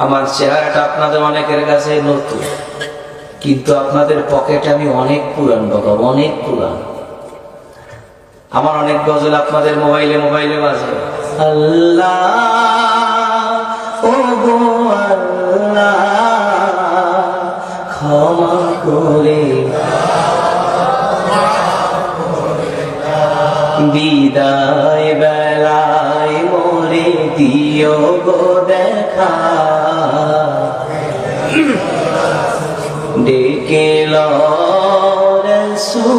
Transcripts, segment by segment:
আমার চেহারাটা আপনাদের অনেকের কাছে নতুন, কিন্তু আপনাদের পকেটে আমি অনেক পুরান বাবা, অনেক পুরান। আমার অনেক গজল আপনাদের মোবাইলে মোবাইলে বাজে। আল্লাহ ও গো আল্লাহ ক্ষমা করে বিদায় বেলায় মোরে দিও গো দেখা, ডেকে লো রাসূলুল্লাহ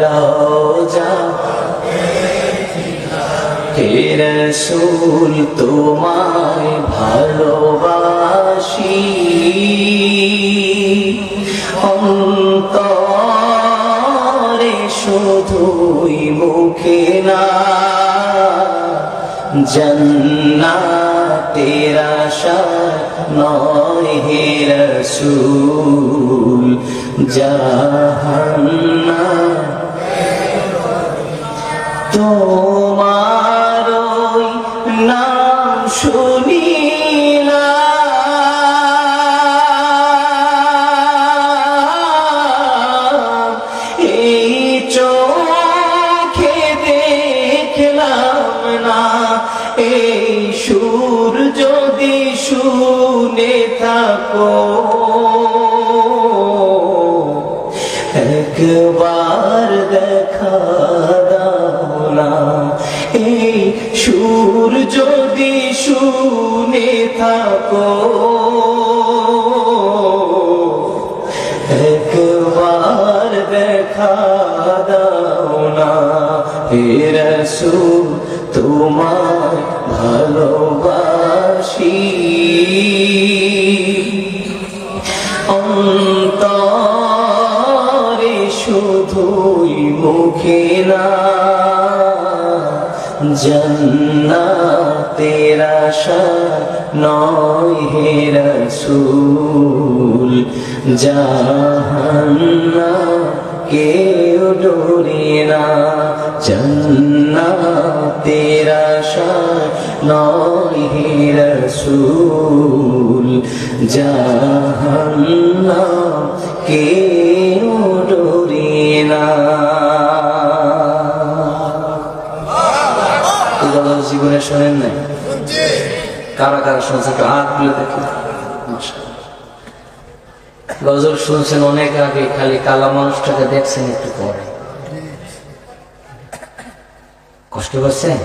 রওজা হে রাসূল তোমায় ভালোবাসি, অন্তরে শুধুই মুখে না, জান্নাতের আশা নয় হে রাসূল, জাহান্নাম তোমার ওই নাম শুনিলাম, এই চোখে দেখলাম না, এই সুর যদি শুনে থাকো একবার দেখা দাও না, এই সুর যদি শুনে থাকো একবার দেখা দাও না, হে রাসূল তোমায় ভালোবাসি, অন্তরে শুধুই মুখে না, জান্নাতের আশা নয় হে রাসূল, জাহান্নাম কেউ ডোরে না, জান্নাতের আশা নয় হে রাসূল, জাহান্নাম কেউ ডোরে না। জীবনে শোনেন নাই? কারা কারা শুনছে একটু হাত তুলে দেখি। গজল শুনছেন অনেক আগে, খালি কালা মানুষটাকে দেখছেন একটু পরে। কষ্ট পাচ্ছেন?